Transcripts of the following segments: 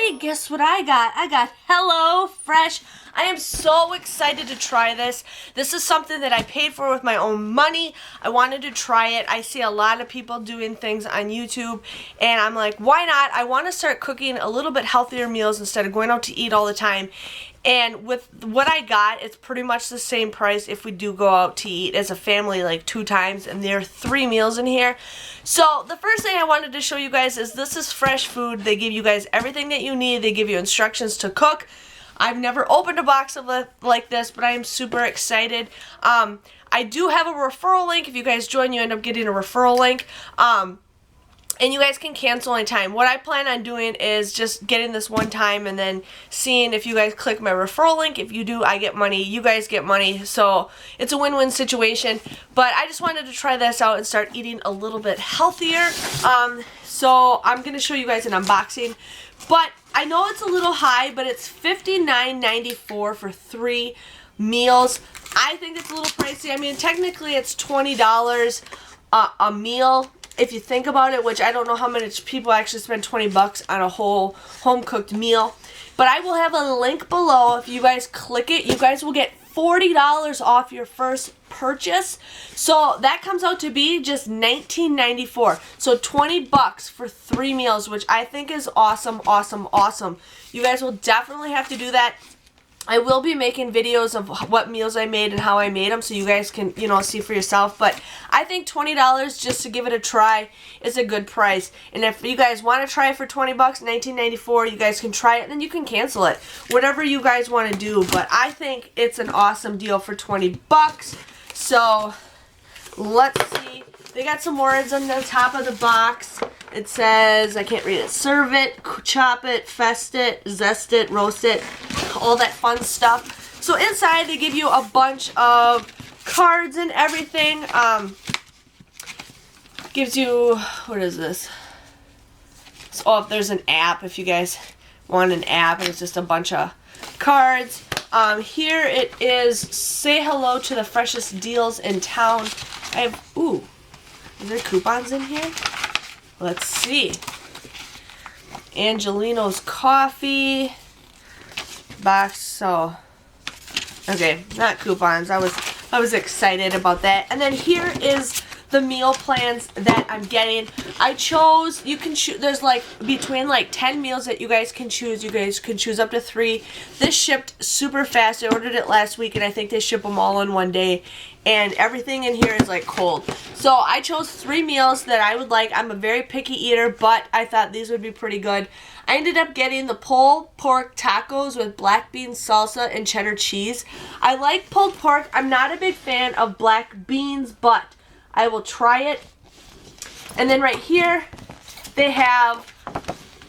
Hey, guess what I got? I got Hello Fresh. I am so excited to try this. This is something that I paid for with my own money. I wanted to try it. I see a lot of people doing things on YouTube, and I'm like, why not? I want to start cooking a little bit healthier meals instead of going out to eat all the time. And with what I got, it's pretty much the same price if we do go out to eat as a family like 2 times, and there are 3 meals in here. So the first thing I wanted to show you guys is this is fresh food. They give you guys everything that you need. They give you instructions to cook. I've never opened a box of like this, but I am super excited. I do have a referral link. If you guys join, you end up getting a referral link. And you guys can cancel anytime. What I plan on doing is just getting this one time and then seeing if you guys click my referral link. If you do, I get money. You guys get money. So it's a win-win situation. But I just wanted to try this out and start eating a little bit healthier. So I'm going to show you guys an unboxing. But I know it's a little high, but it's $59.94 for 3 meals. I think it's a little pricey. I mean, technically it's $20 a meal. If you think about it, which I don't know how much people actually spend 20 bucks on a whole home-cooked meal. But I will have a link below. If you guys click it, you guys will get $40 off your first purchase. So that comes out to be just $19.94. So 20 bucks for 3 meals, which I think is awesome, awesome, awesome. You guys will definitely have to do that. I will be making videos of what meals I made and how I made them so you guys can, see for yourself. But I think $20 just to give it a try is a good price. And if you guys want to try it for 20 bucks, $19.94, you guys can try it and then you can cancel it. Whatever you guys want to do. But I think it's an awesome deal for 20 bucks. So let's see. They got some words on the top of the box. It says, I can't read it, serve it, chop it, fest it, zest it, roast it, all that fun stuff. So inside they give you a bunch of cards and everything. Gives you, what is this? Oh, there's an app if you guys want an app, and it's just a bunch of cards. Here it is, say hello to the freshest deals in town. I have, ooh, is there coupons in here? Let's see. Angelino's coffee box. So, okay, not coupons. I was excited about that. And then here is the meal plans that I'm getting. I chose, you can choose, there's like between like 10 meals that you guys can choose. You guys can choose up to 3. This shipped super fast. I ordered it last week and I think they ship them all in one day. And everything in here is like cold. So I chose 3 meals that I would like. I'm a very picky eater, but I thought these would be pretty good. I ended up getting the pulled pork tacos with black bean salsa and cheddar cheese. I like pulled pork. I'm not a big fan of black beans, but I will try it. And then right here, they have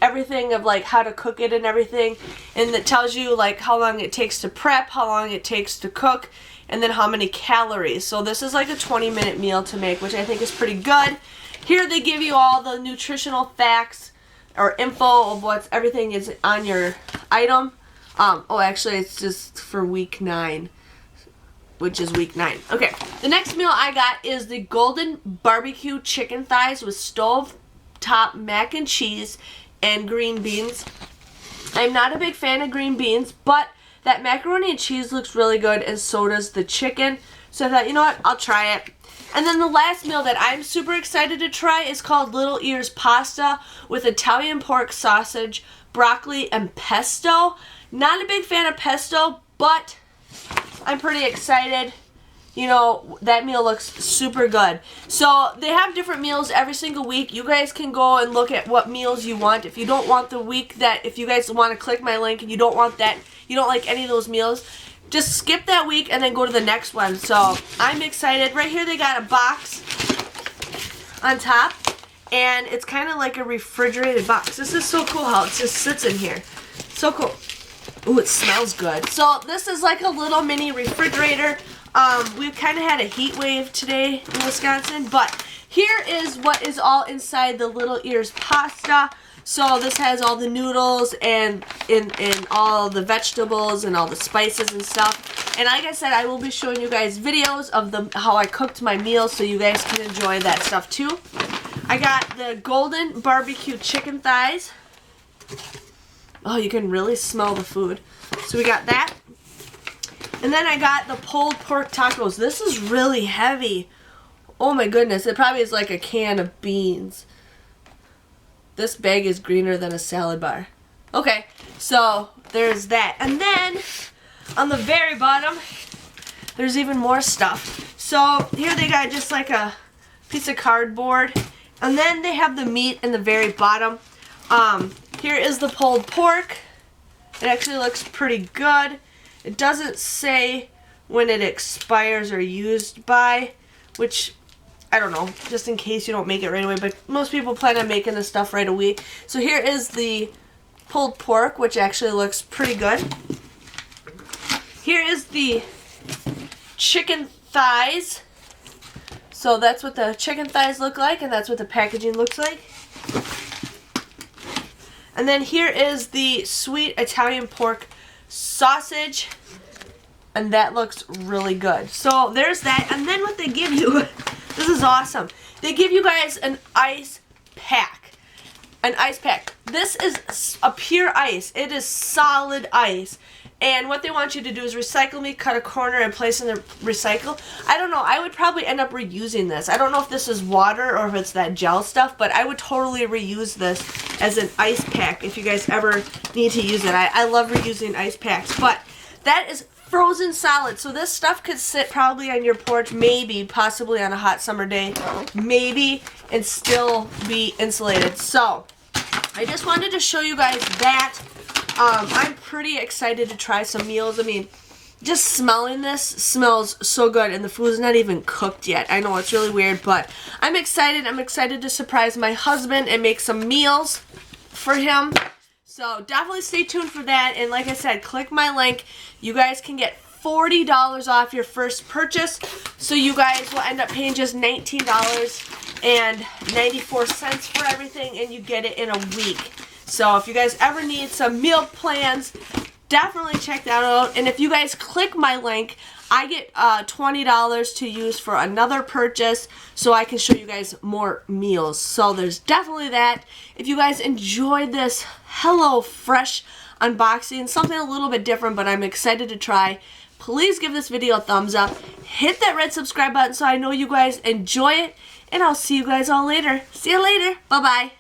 everything of like how to cook it and everything. And it tells you like how long it takes to prep, how long it takes to cook, and then how many calories. So this is like a 20-minute meal to make, which I think is pretty good. Here they give you all the nutritional facts or info of what's everything is on your item. Oh, actually, it's just for week 9, which is week 9. Okay, the next meal I got is the golden barbecue chicken thighs with stove top mac and cheese and green beans. I'm not a big fan of green beans, but that macaroni and cheese looks really good, and so does the chicken. So I thought, you know what, I'll try it. And then the last meal that I'm super excited to try is called Little Ears Pasta with Italian pork sausage, broccoli, and pesto. Not a big fan of pesto, but I'm pretty excited. That meal looks super good. So they have different meals every single week. You guys can go and look at what meals you want. If you don't want the week that, if you guys want to click my link and you don't want that, you don't like any of those meals, just skip that week and then go to the next one. So I'm excited. Right here they got a box on top, and it's kind of like a refrigerated box. This is so cool how it just sits in here. So cool. Ooh, it smells good. So this is like a little mini refrigerator. We've kind of had a heat wave today in Wisconsin, but here is what is all inside the Little Ears pasta. So this has all the noodles and all the vegetables and all the spices and stuff. And like I said, I will be showing you guys videos of how I cooked my meals so you guys can enjoy that stuff too. I got the golden barbecue chicken thighs. Oh, you can really smell the food. So we got that. And then I got the pulled pork tacos. This is really heavy. Oh my goodness, it probably is like a can of beans. This bag is greener than a salad bar. Okay, so there's that. And then on the very bottom, there's even more stuff. So here they got just like a piece of cardboard. And then they have the meat in the very bottom. Here is the pulled pork. It actually looks pretty good. It doesn't say when it expires or used by, which I don't know, just in case you don't make it right away, but most people plan on making this stuff right away. So here is the pulled pork, which actually looks pretty good. Here is the chicken thighs. So that's what the chicken thighs look like, and that's what the packaging looks like. And then here is the sweet Italian pork sausage, and that looks really good. So there's that. And then what they give you, this is awesome. They give you guys an ice pack. An ice pack. This is a pure ice. It is solid ice. And what they want you to do is recycle me, cut a corner, and place in the recycle. I don't know. I would probably end up reusing this. I don't know if this is water or if it's that gel stuff, but I would totally reuse this as an ice pack if you guys ever need to use it. I love reusing ice packs. But that is frozen solid. So this stuff could sit probably on your porch, maybe, possibly on a hot summer day, maybe, and still be insulated. So I just wanted to show you guys that. I'm pretty excited to try some meals. I mean, just smelling this smells so good, and the food's not even cooked yet. I know, it's really weird, but I'm excited. I'm excited to surprise my husband and make some meals for him. So definitely stay tuned for that. And like I said, click my link. You guys can get $40 off your first purchase. So you guys will end up paying just $19.94 for everything, and you get it in a week. So if you guys ever need some meal plans, definitely check that out. And if you guys click my link, I get $20 to use for another purchase, so I can show you guys more meals. So there's definitely that. If you guys enjoyed this Hello Fresh unboxing, something a little bit different, but I'm excited to try, please give this video a thumbs up. Hit that red subscribe button so I know you guys enjoy it. And I'll see you guys all later. See you later. Bye-bye.